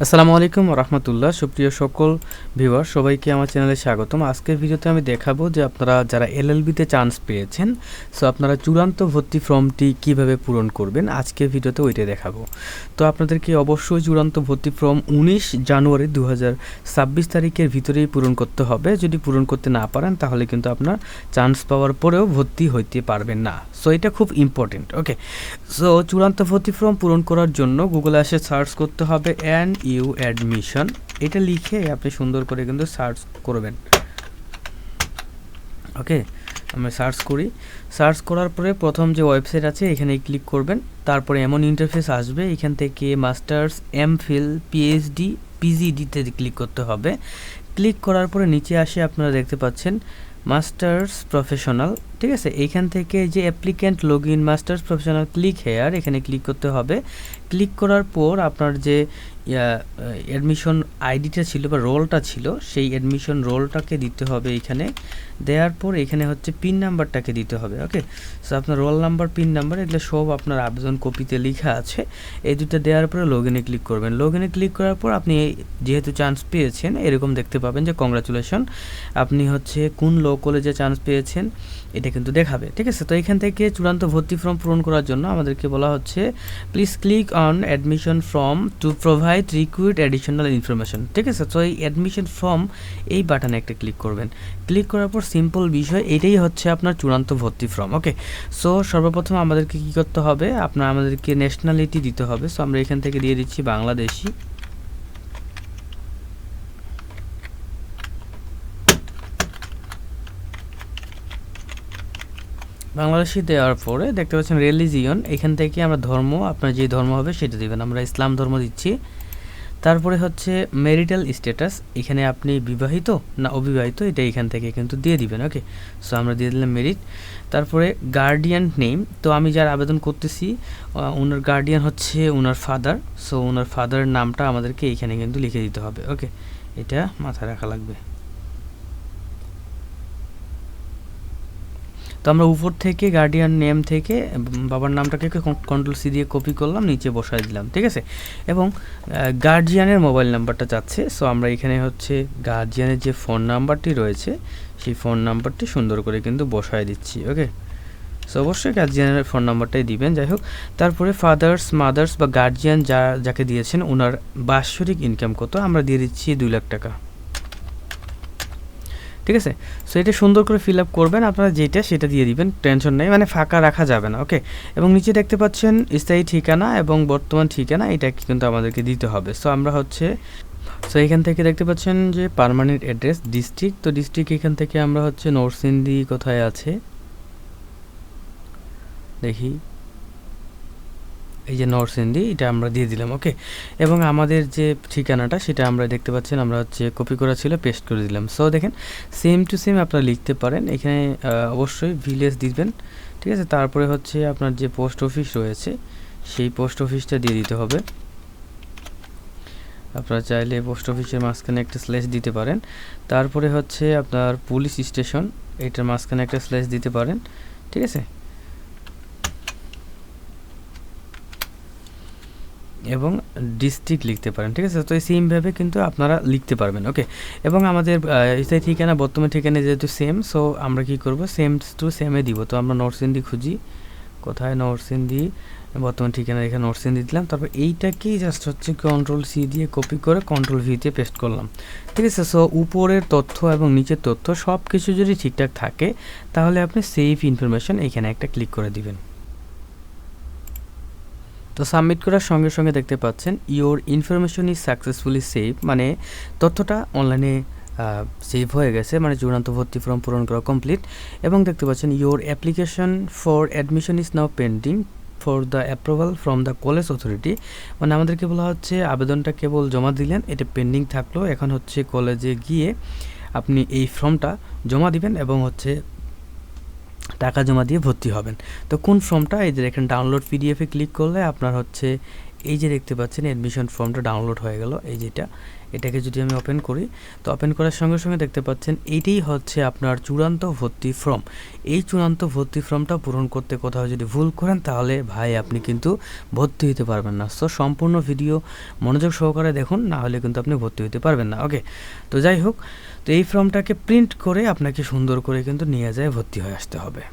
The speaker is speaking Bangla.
আসসালামু আলাইকুম রহমতুল্লাহ। সুপ্রিয় সকল ভিউয়ার, সবাইকে আমার চ্যানেলে স্বাগতম। আজকের ভিডিওতে আমি দেখাবো যে আপনারা যারা এলএলবিতে চান্স পেয়েছেন, সো আপনারা চূড়ান্ত ভর্তি ফর্মটি কিভাবে পূরণ করবেন, আজকের ভিডিওতে ওইটাই দেখাবো। তো আপনাদেরকে অবশ্যই চূড়ান্ত ভর্তি ফর্ম 19 জানুয়ারি 2026 তারিখের ভিতরেই পূরণ করতে হবে। যদি পূরণ করতে না পারেন তাহলে কিন্তু আপনার চান্স পাওয়ার পরেও ভর্তি হইতে পারবেন না। সো এটা খুব ইম্পর্টেন্ট। ওকে, সো চূড়ান্ত ভর্তি ফর্ম পূরণ করার জন্য গুগলে এসে সার্চ করতে হবে NU অ্যাডমিশন। এটা লিখে আপনি সুন্দর করে কিন্তু সার্চ করবেন। ওকে, আমরা সার্চ করি। সার্চ করার পরে প্রথম যে ওয়েবসাইট আছে এখানে ক্লিক করবেন। তারপরে এমন ইন্টারফেস আসবে, এখান থেকে মাস্টার্স, এমফিল, পিএইচডি, পিজিডিতে ক্লিক করতে হবে। ক্লিক করার পরে নিচে আসে আপনারা দেখতে পাচ্ছেন মাস্টার্স প্রফেশনাল। ঠিক আছে, এইখান থেকে যে applicant log in masters professional click here, এখানে ক্লিক করতে হবে। ক্লিক করার পর আপনার যে অ্যাডমিশন আইডিটা ছিল বা রোলটা ছিল, সেই অ্যাডমিশন রোলটাকে দিতে হবে এইখানে। দেওয়ার পর এখানে হচ্ছে পিন নাম্বারটাকে দিতে হবে। ওকে, সো আপনার রোল নাম্বার, পিন নাম্বার এগুলো সব আপনার আবেদন কপিতে লেখা আছে। এই দুটো দেওয়ার পরে লগ ইনে ক্লিক করবেন। লগ ইনে ক্লিক করার পর আপনি যেহেতু চান্স পেয়েছেন, এরকম দেখতে পাবেন যে কংগ্রাচুলেশন, আপনি হচ্ছে কোন ল কলেজে চান্স পেয়েছেন এটা কিন্তু দেখাবে। ঠিক আছে, তো এখান থেকে চূড়ান্ত ভর্তি ফর্ম পূরণ করার জন্য আমাদেরকে বলা হচ্ছে please click on admission form to provide required additional information. ঠিক আছে, তো এই অ্যাডমিশন ফর্ম এই বাটনে একটা ক্লিক করবেন। ক্লিক করার পর সিম্পল বিষয়, এটাই হচ্ছে আপনার চূড়ান্ত ভর্তি ফর্ম। ওকে, সো সর্বপ্রথম আমাদেরকে কী করতে হবে, আমাদেরকে ন্যাশনালিটি দিতে হবে। সো আমরা এখান থেকে দিয়ে দিচ্ছি বাংলাদেশি। বাংলাদেশি দেওয়ার পরে দেখতে পাচ্ছেন রিলিজিয়ন, এখান থেকে আমরা ধর্ম, আপনার যে ধর্ম হবে সেটা দেবেন। আমরা ইসলাম ধর্ম দিচ্ছি। তারপরে হচ্ছে ম্যারিটাল স্ট্যাটাস, এখানে আপনি বিবাহিত না অবিবাহিত এটা এখান থেকে কিন্তু দিয়ে দিবেন। ওকে, সো আমরা দিয়ে দিলাম মেরিট। তারপরে গার্ডিয়ান নেম, তো আমি যার আবেদন করতেছি ওনার গার্ডিয়ান হচ্ছে ওনার ফাদার। সো ওনার ফাদারের নামটা আমাদেরকে এইখানে কিন্তু লিখে দিতে হবে। ওকে, এটা মাথায় রাখা লাগবে। তো আমরা উপর থেকে গার্ডিয়ান নেম থেকে বাবার নামটাকে কন্ট্রোল সি দিয়ে কপি করলাম, নিচে বসাই দিলাম। ঠিক আছে, এবং গার্জিয়ানের মোবাইল নাম্বারটা চাচ্ছে। সো আমরা এখানে হচ্ছে গার্জিয়ানের যে ফোন নাম্বারটি রয়েছে সেই ফোন নাম্বারটি সুন্দর করে কিন্তু বসায় দিচ্ছি। ওকে, সো অবশ্যই গার্জিয়ানের ফোন নাম্বারটাই দিবেন। যাই হোক, তারপরে ফাদার্স, মাদার্স বা গার্জিয়ান যাকে দিয়েছেন ওনার বাৎসরিক ইনকাম কত, আমরা দিয়ে দিচ্ছি 2 লাখ টাকা। ঠিক আছে, সো এটা সুন্দর করে ফিল আপ করবেন, আপনারা যেটা সেটা দিয়ে দিবেন, টেনশন নেই, মানে ফাঁকা রাখা যাবে না। ওকে, এবং নিচে দেখতে পাচ্ছেন স্থায়ী ঠিকানা এবং বর্তমান ঠিকানা, এটা কিন্তু আমাদেরকে দিতে হবে। সো আমরা হচ্ছে এখান থেকে দেখতে পাচ্ছেন যে পার্মানেন্ট অ্যাড্রেস ডিস্ট্রিক্ট, তো ডিস্ট্রিক্ট এখান থেকে আমরা হচ্ছে নরসিংদী কোথায় আছে দেখি, এই যে নরসিংদী, এটা আমরা দিয়ে দিলাম। ওকে, এবং আমাদের যে ঠিকানাটা সেটা আমরা দেখতে পাচ্ছেন আমরা হচ্ছে কপি করা ছিল, পেস্ট করে দিলাম। সো দেখেন সেম টু সেম আপনারা লিখতে পারেন। এখানে অবশ্যই ভিলেজ দিবেন। ঠিক আছে, তারপরে হচ্ছে আপনার যে পোস্ট অফিস রয়েছে সেই পোস্ট অফিসটা দিয়ে দিতে হবে। আপনারা চাইলে পোস্ট অফিসের মাঝখানে একটা স্ল্যাশ দিতে পারেন। তারপরে হচ্ছে আপনার পুলিশ স্টেশন, এটার মাঝখানে একটা স্ল্যাশ দিতে পারেন। ঠিক আছে, এবং ডিস্ট্রিক্ট লিখতে পারেন। ঠিক আছে, তো এই সেমভাবে কিন্তু আপনারা লিখতে পারবেন। ওকে, এবং আমাদের স্থায়ী ঠিকানা বর্তমান ঠিকানা যেহেতু সেম, সো আমরা কি করব, সেম টু সেমে দিব। তো আমরা নরসিংদী খুঁজি, কোথায় নরসিংদী, বর্তমান ঠিকানা এখানে নরসিংদী দিলাম। তারপর এইটাকেই জাস্ট হচ্ছে কন্ট্রোল সি দিয়ে কপি করে কন্ট্রোল ভিতে পেস্ট করলাম। ঠিক আছে, সো উপরের তথ্য এবং নিচের তথ্য সব কিছু যদি ঠিকঠাক থাকে তাহলে আপনি সেভ ইনফরমেশন এখানে একটা ক্লিক করে দিবেন। তো সাবমিট করার সঙ্গে সঙ্গে দেখতে পাচ্ছেন your information is successfully save, মানে তথ্যটা অনলাইনে সেভ হয়ে গেছে, মানে চূড়ান্ত ভর্তি ফর্ম পূরণ করা কমপ্লিট। এবং দেখতে পাচ্ছেন your application for admission is now pending for the approval from the college authority, মানে আমাদেরকে বলা হচ্ছে আবেদনটা কেবল জমা দিলেন, এটা পেন্ডিং থাকলো, এখন হচ্ছে কলেজে গিয়ে আপনি এই ফর্মটা জমা দিবেন এবং হচ্ছে টাকা জমা দিয়ে ভর্তি হবেন। তো কোন ফর্মটা, এই যে দেখেন ডাউনলোড পিডিএফে ক্লিক করলে আপনার হচ্ছে এই যে দেখতে পাচ্ছেন অ্যাডমিশন ফর্মটা ডাউনলোড হয়ে গেল, এই যেটা, এটাকে যদি আমি ওপেন করি, তো ওপেন করার সঙ্গে সঙ্গে দেখতে পাচ্ছেন এইটাই হচ্ছে আপনার চূড়ান্ত ভর্তি ফর্ম। এই চূড়ান্ত ভর্তি ফর্মটা পূরণ করতে কোথাও যদি ভুল করেন তাহলে ভাই আপনি কিন্তু ভর্তি হতে পারবেন না। সো সম্পূর্ণ ভিডিও মনোযোগ সহকারে দেখুন, না হলে কিন্তু আপনি ভর্তি হতে পারবেন না। ওকে, তো যাই হোক, তো এই ফর্মটাকে প্রিন্ট করে আপনাকে সুন্দর করে কিন্তু নিয়ে যায় ভর্তি হয়ে আসতে হবে।